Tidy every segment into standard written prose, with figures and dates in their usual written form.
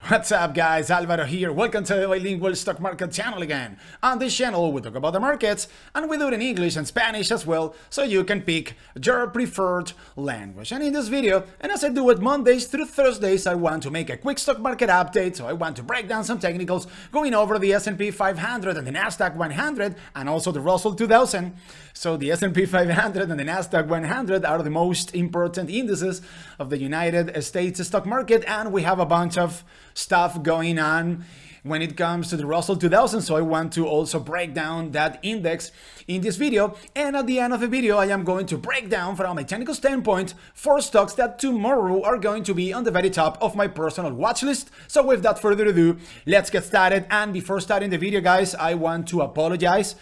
What's up guys, Alvaro here. Welcome to the Bilingual Stock Market channel again. On this channel we talk about the markets and we do it in English and Spanish as well, so you can pick your preferred language. And in this video, and as I do it Mondays through Thursdays, I want to make a quick stock market update, so I want to break down some technicals, going over the S&P 500 and the Nasdaq 100 and also the Russell 2000. So the S&P 500 and the Nasdaq 100 are the most important indices of the United States stock market, and we have a bunch of stuff going on when it comes to the Russell 2000, so I want to also break down that index in this video. And at the end of the video, I am going to break down from a technical standpoint 4 stocks that tomorrow are going to be on the very top of my personal watch list. So without further ado, let's get started. And before starting the video, guys, I want to apologize.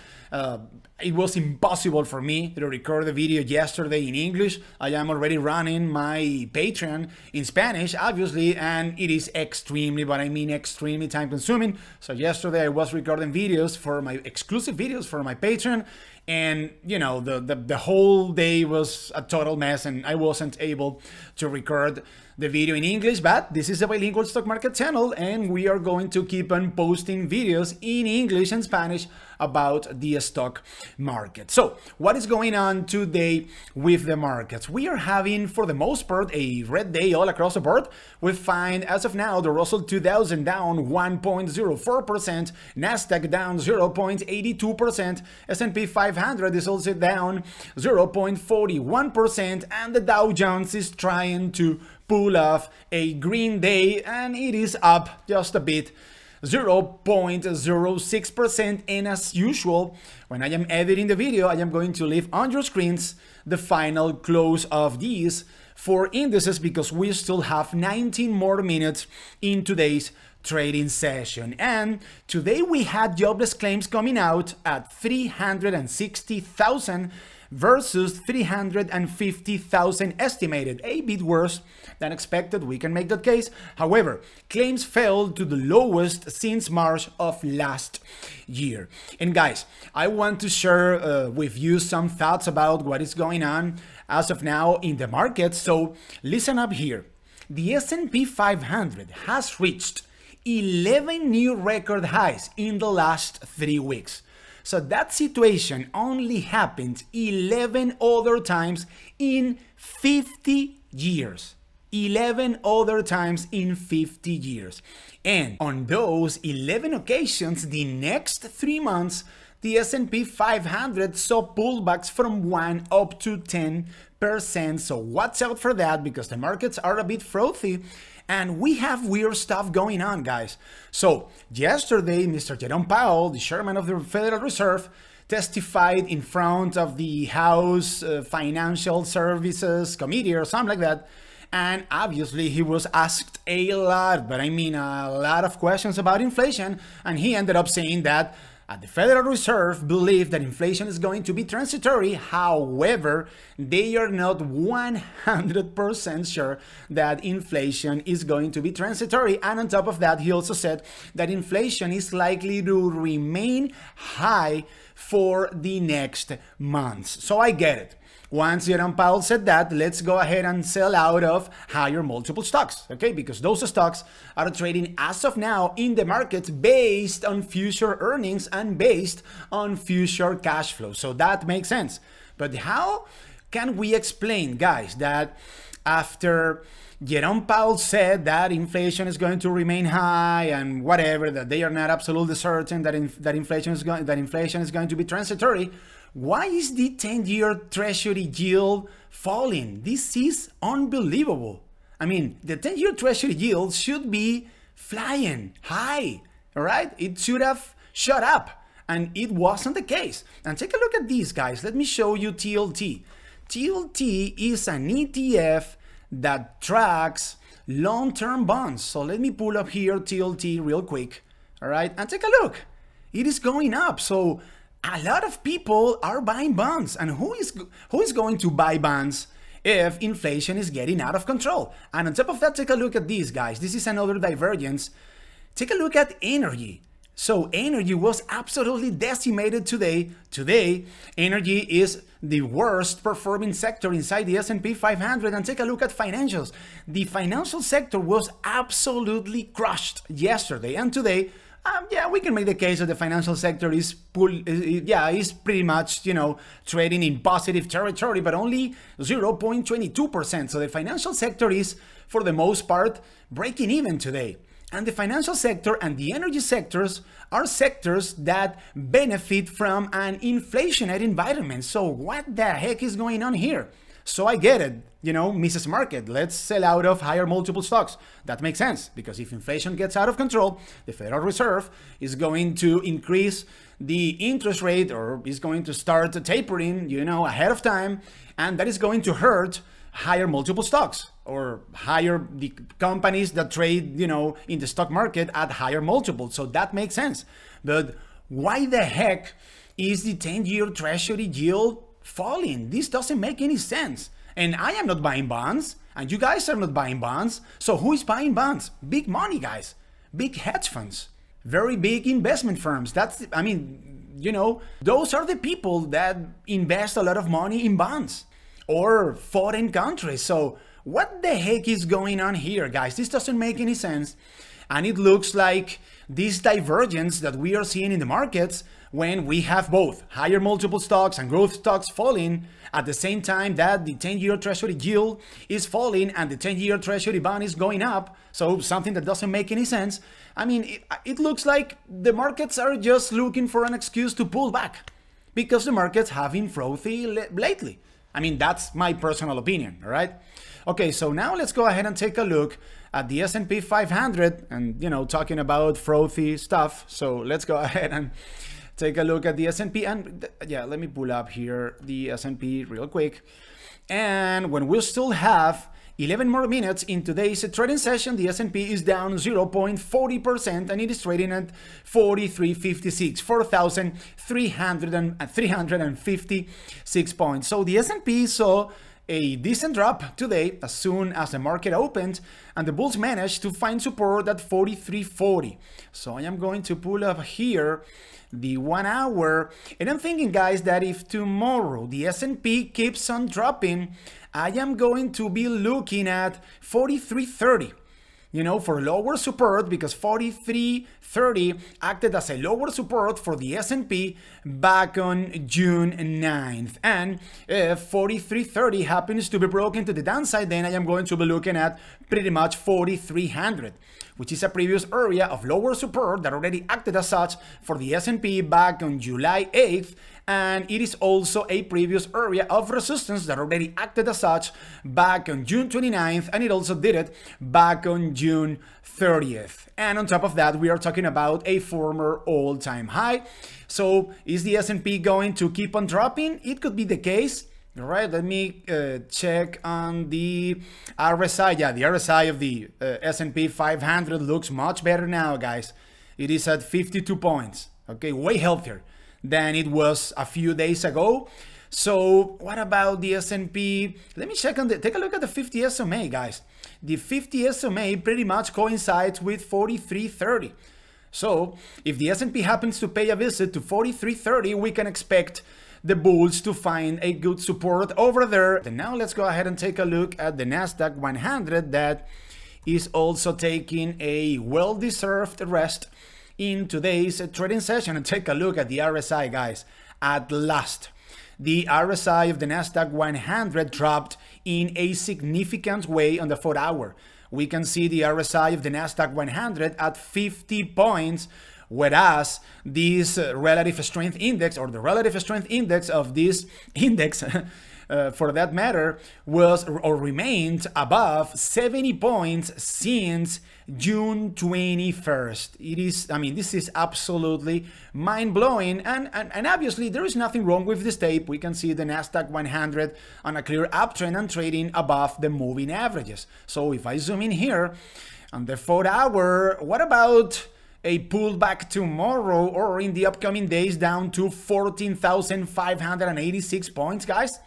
It was impossible for me to record the video yesterday in English. I am already running my Patreon in Spanish, obviously, and it is extremely, but I mean extremely time consuming. So yesterday I was recording videos for my exclusive videos for my Patreon, and you know, the whole day was a total mess and I wasn't able to record the video in English. But this is a bilingual stock market channel and we are going to keep on posting videos in English and Spanish about the stock market. So what is going on today with the markets? We are having, for the most part, a red day all across the board. We find, as of now, the Russell 2000 down 1.04%, Nasdaq down 0.82%, S&P 500 is also down 0.41%, and the Dow Jones is trying to pull off a green day, and it is up just a bit, 0.06%. And as usual, when I am editing the video, I am going to leave on your screens the final close of these 4 indices, because we still have 19 more minutes in today's trading session. And today we had jobless claims coming out at 360,000 versus 350,000 estimated, a bit worse than expected, we can make that case. However, claims fell to the lowest since March of last year. And guys, I want to share with you some thoughts about what is going on as of now in the market, so listen up here. The S&P 500 has reached 11 new record highs in the last 3 weeks. So that situation only happened 11 other times in 50 years. 11 other times in 50 years. And on those 11 occasions, the next 3 months, the S&P 500 saw pullbacks from 1 up to 10%. So watch out for that, because the markets are a bit frothy. And we have weird stuff going on, guys. So yesterday, Mr. Jerome Powell, the chairman of the Federal Reserve, testified in front of the House Financial Services Committee or something like that. And obviously he was asked a lot, but I mean a lot of questions about inflation. And he ended up saying that the Federal Reserve believes that inflation is going to be transitory. However, they are not 100% sure that inflation is going to be transitory. And on top of that, he also said that inflation is likely to remain high for the next months. So I get it. Once Jerome Powell said that, let's go ahead and sell out of higher multiple stocks, okay? Because those stocks are trading as of now in the market based on future earnings and based on future cash flow. So that makes sense. But how can we explain, guys, that after Jerome Powell said that inflation is going to remain high and whatever, that they are not absolutely certain that inflation is going to be transitory, why is the 10-year Treasury yield falling? This is unbelievable. I mean, the 10-year Treasury yield should be flying high, all right? It should have shot up, and it wasn't the case. And take a look at these, guys. Let me show you TLT. TLT is an ETF that tracks long-term bonds. So let me pull up here TLT real quick, all right? And take a look. It is going up. So a lot of people are buying bonds. And who is going to buy bonds if inflation is getting out of control? And on top of that, take a look at these, guys. This is another divergence. Take a look at energy. So energy was absolutely decimated today. Today, energy is the worst performing sector inside the S&P 500, and take a look at financials. The financial sector was absolutely crushed yesterday, and today, yeah, we can make the case that the financial sector is pretty much, trading in positive territory, but only 0.22%. So the financial sector is, for the most part, breaking even today. And the financial sector and the energy sectors are sectors that benefit from an inflationary environment. So what the heck is going on here? So I get it, Mrs. Market, let's sell out of higher multiple stocks. That makes sense, because if inflation gets out of control, the Federal Reserve is going to increase the interest rate, or is going to start tapering, ahead of time, and that is going to hurt higher multiple stocks, or higher the companies that trade, in the stock market at higher multiples. So that makes sense. But why the heck is the 10-year Treasury yield falling? This doesn't make any sense. And I am not buying bonds, and you guys are not buying bonds. So who is buying bonds? Big money, guys. Big hedge funds. Very big investment firms. Those are the people that invest a lot of money in bonds or foreign countries. So what the heck is going on here, guys? This doesn't make any sense. And it looks like this divergence that we are seeing in the markets, when we have both higher multiple stocks and growth stocks falling at the same time that the 10-year Treasury yield is falling and the 10-year Treasury bond is going up. So something that doesn't make any sense. I mean, it looks like the markets are just looking for an excuse to pull back, because the markets have been frothy lately. I mean, that's my personal opinion, all right? Okay, so now let's go ahead and take a look at the S&P 500 and, talking about frothy stuff. So let's go ahead and take a look at the S&P, and yeah, let me pull up here the S&P real quick. And when we still have 11 more minutes in today's trading session, the S&P is down 0.40% and it is trading at 4356, 4,356 points. So the S&P saw a decent drop today as soon as the market opened, and the bulls managed to find support at 4340. So I am going to pull up here the 1 hour, and I'm thinking, guys, that if tomorrow the S&P keeps on dropping, I am going to be looking at 4330, for lower support, because 4330 acted as a lower support for the S&P back on June 9th. And if 4330 happens to be broken to the downside, then I am going to be looking at pretty much 4300, which is a previous area of lower support that already acted as such for the S&P back on July 8th. And it is also a previous area of resistance that already acted as such back on June 29th, and it also did it back on June 30th. And on top of that, we are talking about a former all-time high. So is the S&P going to keep on dropping? It could be the case. All right, let me check on the RSI. Yeah, the RSI of the S&P 500 looks much better now, guys. It is at 52 points. Okay, way healthier than it was a few days ago. So what about the S&P? Let me check on take a look at the 50 SMA, guys. The 50 SMA pretty much coincides with 4330. So if the S&P happens to pay a visit to 4330, we can expect the bulls to find a good support over there. And now let's go ahead and take a look at the Nasdaq 100 that is also taking a well-deserved rest in today's trading session. And take a look at the RSI, guys. At last, the RSI of the Nasdaq 100 dropped in a significant way on the 4 hour. We can see the RSI of the Nasdaq 100 at 50 points, whereas this relative strength index, or the relative strength index of this index for that matter, was or remained above 70 points since June 21st. It is, I mean, this is absolutely mind-blowing, and obviously there is nothing wrong with this tape. We can see the Nasdaq 100 on a clear uptrend and trading above the moving averages. So if I zoom in here on the 4 hour, what about a pullback tomorrow or in the upcoming days down to 14,586 points, guys?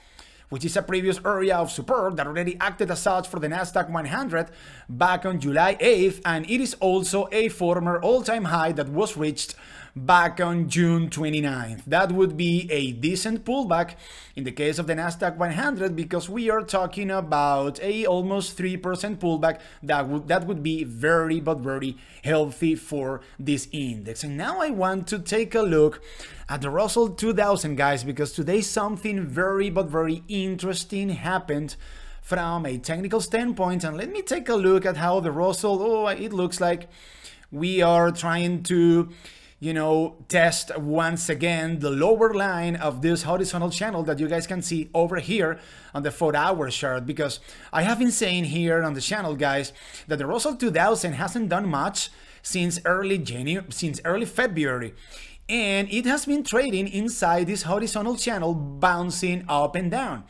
Which is a previous area of support that already acted as such for the Nasdaq 100 back on July 8th, and it is also a former all-time high that was reached back on June 29th. That would be a decent pullback in the case of the Nasdaq 100 because we are talking about a almost 3% pullback that would be very but very healthy for this index. And now I want to take a look at the Russell 2000, guys, because today something very but very interesting happened from a technical standpoint. And let me take a look at how the Russell, it looks like we are trying to, test once again the lower line of this horizontal channel that you guys can see over here on the 4-hour chart, because I have been saying here on the channel, guys, that the Russell 2000 hasn't done much since early February. And it has been trading inside this horizontal channel, bouncing up and down.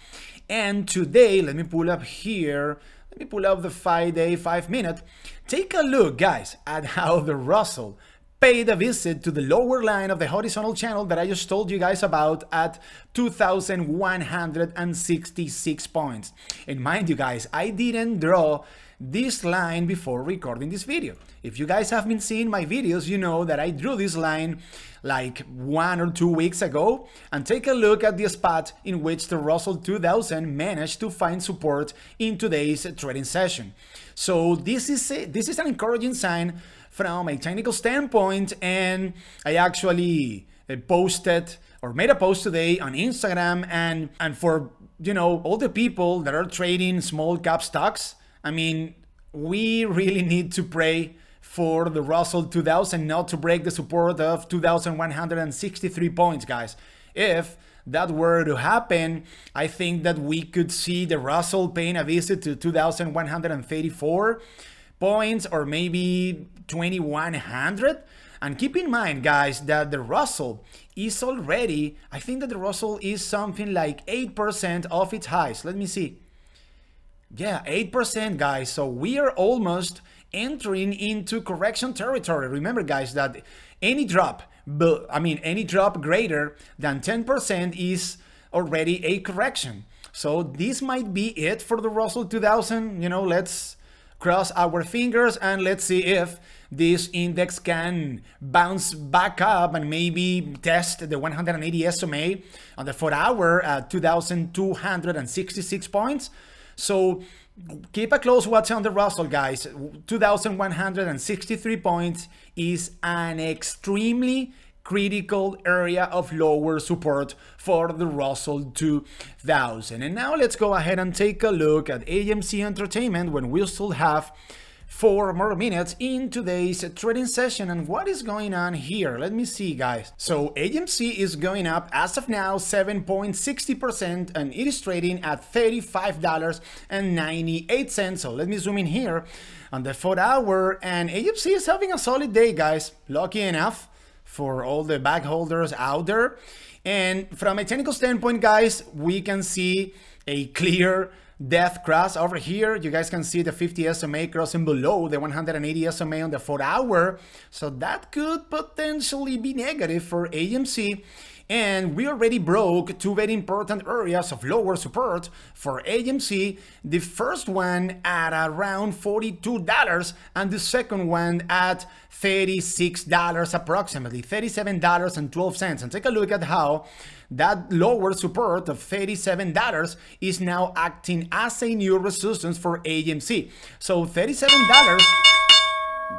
And today, let me pull up here, let me pull up the 5-day, 5-minute. Take a look, guys, at how the Russell paid a visit to the lower line of the horizontal channel that I just told you guys about at 2,166 points. And mind you guys, I didn't draw this line before recording this video. If you guys have been seeing my videos, you know that I drew this line like 1 or 2 weeks ago. And take a look at the spot in which the Russell 2000 managed to find support in today's trading session. So this is an encouraging sign from a technical standpoint, and I actually posted or made a post today on Instagram, and for all the people that are trading small cap stocks, I mean, we really need to pray for the Russell 2000 not to break the support of 2,163 points, guys. If that were to happen, I think that we could see the Russell paying a visit to 2,134 points or maybe 2,100. And keep in mind, guys, that the Russell is already, I think that the Russell is something like 8% off its highs. Let me see. Yeah, 8%, guys. So we are almost entering into correction territory. Remember, guys, that any drop greater than 10% is already a correction. So this might be it for the Russell 2000. Let's cross our fingers and let's see if this index can bounce back up and maybe test the 180 SMA on the 4-hour at 2,266 points. So keep a close watch on the Russell, guys. 2,163 points is an extremely critical area of lower support for the Russell 2000. And now let's go ahead and take a look at AMC Entertainment when we still have 4 more minutes in today's trading session. And what is going on here? Let me see, guys. So AMC is going up as of now 7.60%, and it is trading at $35.98. So let me zoom in here on the 4-hour, and AMC is having a solid day, guys. Lucky enough for all the bag holders out there. And from a technical standpoint, guys, we can see a clear death cross over here. You guys can see the 50 SMA crossing below the 180 SMA on the 4-hour. So that could potentially be negative for AMC. And we already broke 2 very important areas of lower support for AMC. The first one at around $42 and the second one at $36 approximately, $37.12. And take a look at how that lower support of $37 is now acting as a new resistance for AMC. So $37,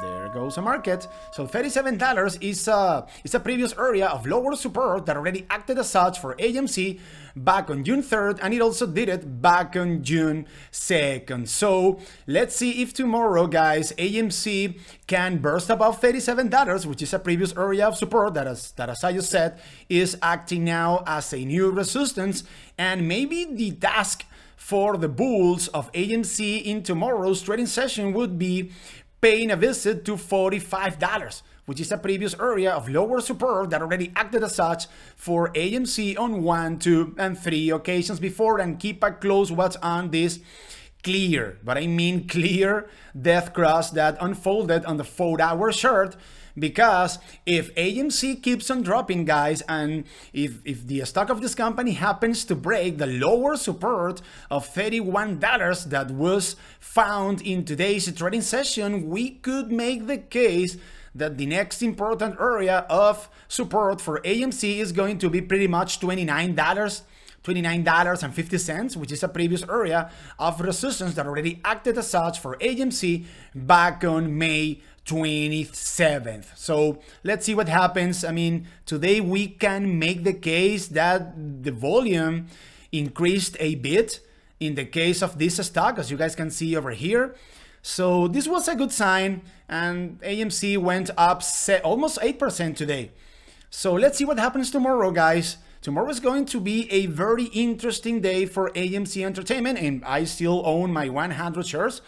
there goes a market. So $37 is a previous area of lower support that already acted as such for AMC back on June 3rd, and it also did it back on June 2nd. So let's see if tomorrow, guys, AMC can burst above $37, which is a previous area of support that, as I just said, is acting now as a new resistance. And maybe the task for the bulls of AMC in tomorrow's trading session would be paying a visit to $45, which is a previous area of lower support that already acted as such for AMC on 1, 2, and 3 occasions before. And keep a close watch on this clear, but I mean clear, death cross that unfolded on the 4-hour chart. Because if AMC keeps on dropping, guys, and if the stock of this company happens to break the lower support of $31 that was found in today's trading session, we could make the case that the next important area of support for AMC is going to be pretty much $29.50, which is a previous area of resistance that already acted as such for AMC back on May 27th. So let's see what happens. I mean, today we can make the case that the volume increased a bit in the case of this stock, as you guys can see over here. So this was a good sign, and AMC went up almost 8% today. So let's see what happens tomorrow, guys. Tomorrow is going to be a very interesting day for AMC Entertainment, and I still own my 100 shares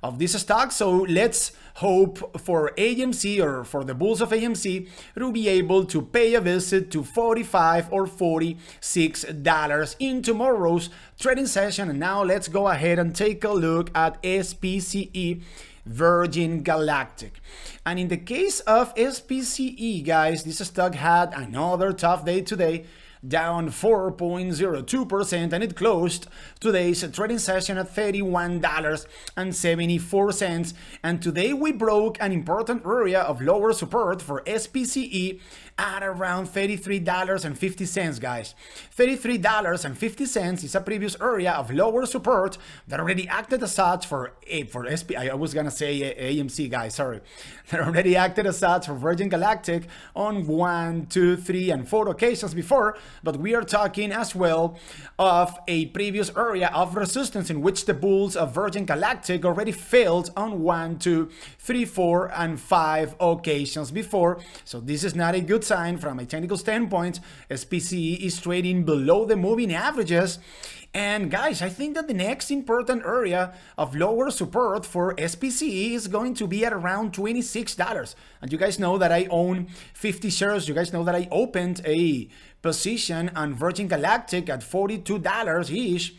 of this stock. So let's hope for AMC, or for the bulls of AMC, to be able to pay a visit to $45 or $46 in tomorrow's trading session. And now let's go ahead and take a look at SPCE, Virgin Galactic. And in the case of SPCE, guys, this stock had another tough day today, down 4.02%, and it closed today's trading session at $31.74. And today we broke an important area of lower support for SPCE at around $33.50, guys. $33.50 is a previous area of lower support that already acted as such for I was gonna say AMC, guys, sorry. That already acted as such for Virgin Galactic on 1, 2, 3, and 4 occasions before. But we are talking as well of a previous area of resistance in which the bulls of Virgin Galactic already failed on 1, 2, 3, 4, and 5 occasions before. So this is not a good sign from a technical standpoint. SPCE is trading below the moving averages. And guys, I think that the next important area of lower support for SPCE is going to be at around $26. And you guys know that I own 50 shares. You guys know that I opened a position on Virgin Galactic at $42-ish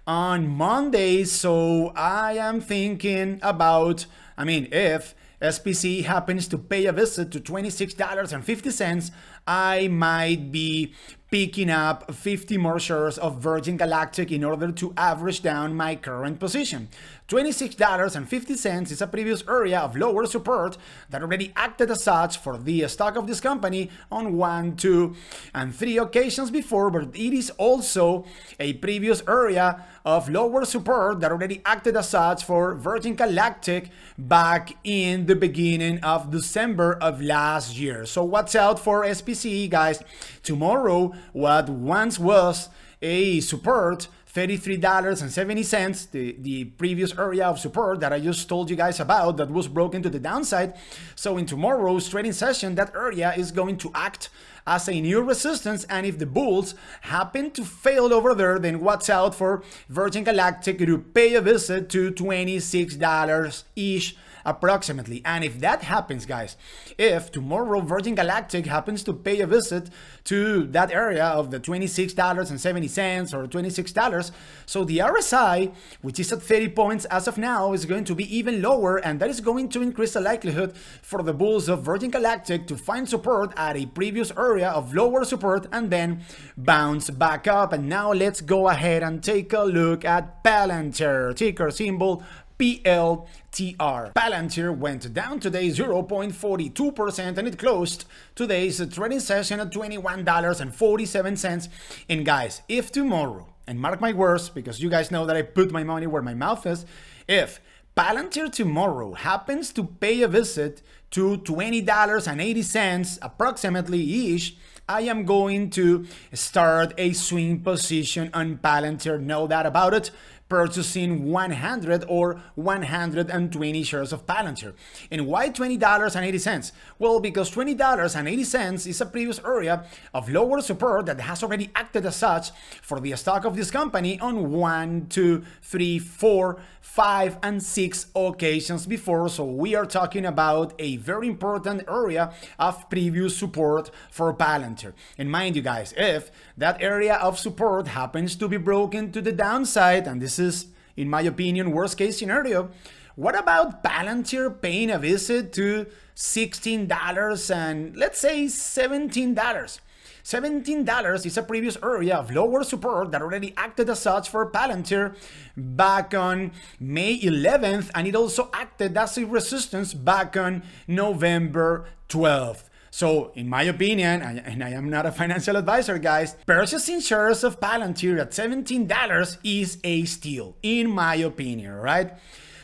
on Monday. So I am thinking about, I mean, if SPCE happens to pay a visit to $26.50, I might be picking up 50 more shares of Virgin Galactic in order to average down my current position. $26.50 is a previous area of lower support that already acted as such for the stock of this company on 1, 2, and 3 occasions before, but it is also a previous area of lower support that already acted as such for Virgin Galactic back in the beginning of December of last year. So watch out for SPCE, guys. Tomorrow, what once was a support, $33.70, the previous area of support that I just told you guys about, that was broken to the downside. So in tomorrow's trading session, that area is going to act as a new resistance, and if the bulls happen to fail over there, then watch out for Virgin Galactic to pay a visit to $26-ish approximately. And if that happens, guys, if tomorrow Virgin Galactic happens to pay a visit to that area of the $26.70 or $26, so the RSI, which is at 30 points as of now, is going to be even lower, and that is going to increase the likelihood for the bulls of Virgin Galactic to find support at a previous area of lower support and then bounce back up. And now let's go ahead and take a look at Palantir, ticker symbol PLTR. Palantir went down today 0.42%, and it closed today's trading session at $21.47. And guys, if tomorrow, and mark my words, because you guys know that I put my money where my mouth is, if Palantir tomorrow happens to pay a visit to $20.80 approximately-ish, I am going to start a swing position on Palantir, no doubt about it, purchasing 100 or 120 shares of Palantir. And why $20.80? Well, because $20.80 is a previous area of lower support that has already acted as such for the stock of this company on 1, 2, 3, 4, 5, and 6 occasions before. So we are talking about a very important area of previous support for Palantir. And mind you guys, if that area of support happens to be broken to the downside, and this is, in my opinion, worst case scenario, what about Palantir paying a visit to $16 and let's say $17? $17 is a previous area of lower support that already acted as such for Palantir back on May 11th, and it also acted as a resistance back on November 12th. So, in my opinion, and I am not a financial advisor, guys, purchasing shares of Palantir at $17 is a steal, in my opinion, right?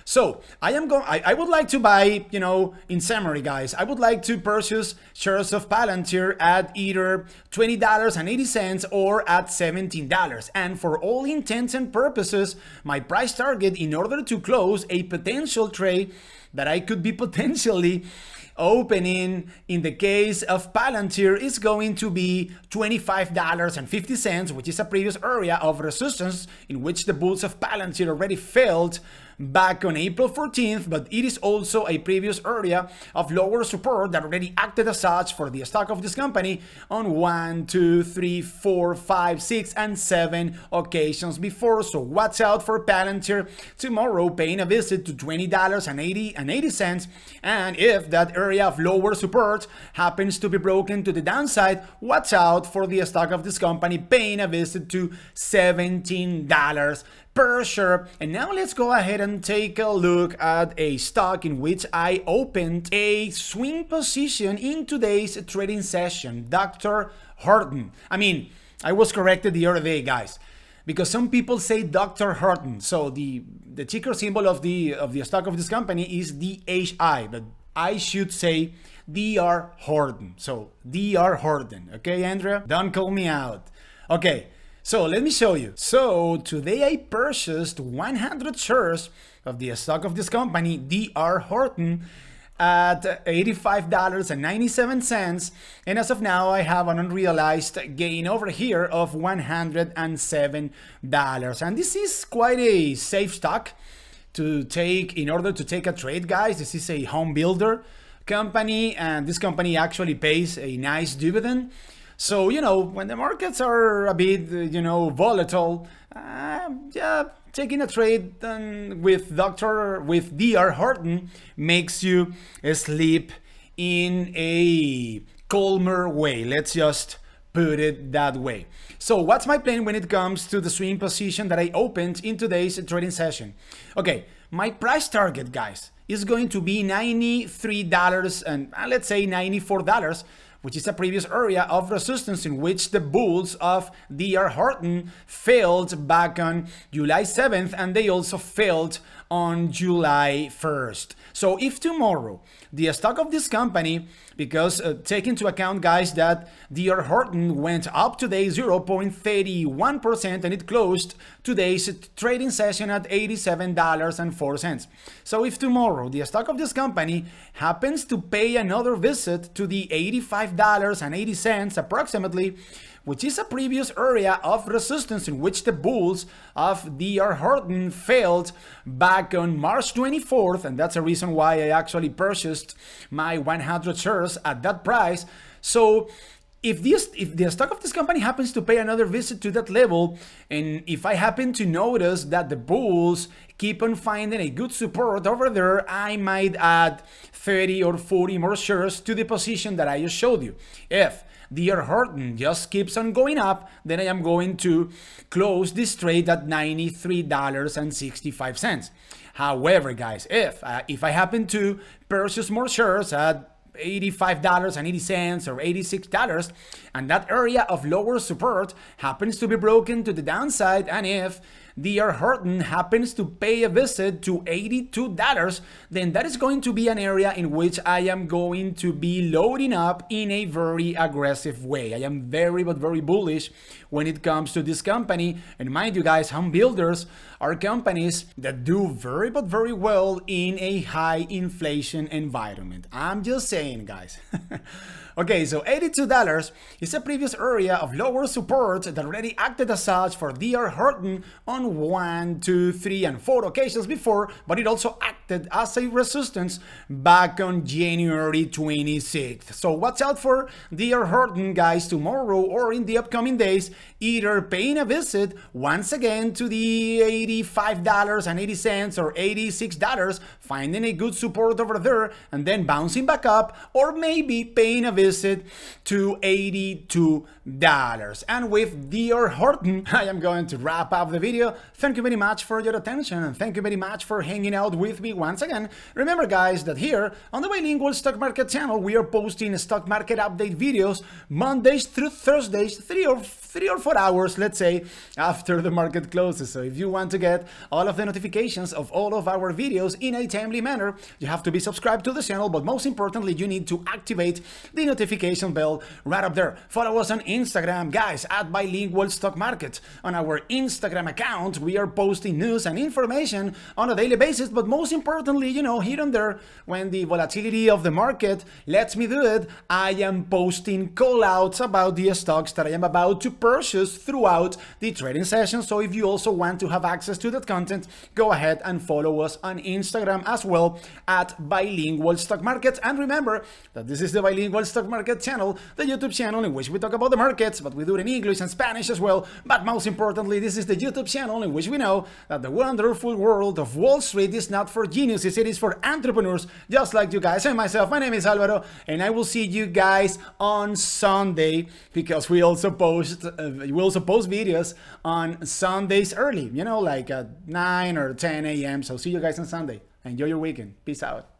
So, I would like to buy, in summary, guys, I would like to purchase shares of Palantir at either $20.80 or at $17. And for all intents and purposes, my price target in order to close a potential trade that I could be potentially opening in the case of Palantir is going to be $25.50, which is a previous area of resistance in which the bulls of Palantir already failed back on April 14th, but it is also a previous area of lower support that already acted as such for the stock of this company on 1, 2, 3, 4, 5, 6, and 7 occasions before. So watch out for Palantir tomorrow paying a visit to $20.80, and if that area of lower support happens to be broken to the downside, watch out for the stock of this company paying a visit to $17 per share. And now let's go ahead and take a look at a stock in which I opened a swing position in today's trading session, Dr. Horton. I mean, I was corrected the other day, guys, because some people say Dr. Horton. So the ticker symbol of the stock of this company is DHI, but I should say DR Horton. So DR Horton. Okay, Andrea? Don't call me out. Okay. So let me show you. So today I purchased 100 shares of the stock of this company, DR Horton, at $85.97. And as of now, I have an unrealized gain over here of $107. And this is quite a safe stock to take in order to take a trade, guys. This is a home builder company, and this company actually pays a nice dividend. So, when the markets are a bit, volatile, yeah, taking a trade with DR Horton makes you sleep in a calmer way. Let's just put it that way. So what's my plan when it comes to the swing position that I opened in today's trading session? Okay, my price target, guys, is going to be $93 and let's say $94, which is a previous area of resistance in which the bulls of DR Horton failed back on July 7th, and they also failed on July 1st. So if tomorrow the stock of this company, because take into account, guys, that DR Horton went up today 0.31% and it closed today's trading session at $87.04. So if tomorrow the stock of this company happens to pay another visit to the $85.80 approximately, which is a previous area of resistance in which the bulls of DR Horton failed back on March 24th, and that's a reason why I actually purchased my 100 shares at that price. So if the stock of this company happens to pay another visit to that level, and if I happen to notice that the bulls keep on finding a good support over there, I might add 30 or 40 more shares to the position that I just showed you. If DR Horton just keeps on going up, then I am going to close this trade at $93.65. However, guys, if I happen to purchase more shares at $85.80 or $86, and that area of lower support happens to be broken to the downside, and if DR Horton happens to pay a visit to $82, then that is going to be an area in which I am going to be loading up in a very aggressive way. I am very, but very bullish when it comes to this company. And mind you, guys, home builders are companies that do very, but very well in a high inflation environment. I'm just saying, guys. Okay, so $82 is a previous area of lower support that already acted as such for DR Horton on on 1, 2, 3, and 4 occasions before, but it also acted as a resistance back on January 26th. So watch out for dear Horton, guys, tomorrow or in the upcoming days, either paying a visit once again to the $85.80 or $86, finding a good support over there and then bouncing back up, or maybe paying a visit to $82. And with dear Horton, I am going to wrap up the video. Thank you very much for your attention, and thank you very much for hanging out with me once again. Remember, guys, that here on the Bilingual Stock Market channel, we are posting stock market update videos Mondays through Thursdays, 3 or 4 hours, let's say, after the market closes. So if you want to get all of the notifications of all of our videos in a timely manner, you have to be subscribed to the channel, but most importantly, you need to activate the notification bell right up there. Follow us on Instagram, guys, at Bilingual Stock Market. On our Instagram account, we are posting news and information on a daily basis, but most importantly, you know, here and there, when the volatility of the market lets me do it, I am posting call-outs about the stocks that I am about to purchase throughout the trading session. So if you also want to have access to that content, go ahead and follow us on Instagram as well at Bilingual Stock Market. And remember that this is the Bilingual Stock Market channel, the YouTube channel in which we talk about the markets, but we do it in English and Spanish as well. But most importantly, this is the YouTube channel in which we know that the wonderful world of Wall Street is not for geniuses, it is for entrepreneurs just like you guys and myself. My name is Alvaro, and I will see you guys on Sunday, because we also post videos on Sundays early, you know, like at 9 or 10 a.m. So see you guys on Sunday. Enjoy your weekend. Peace out.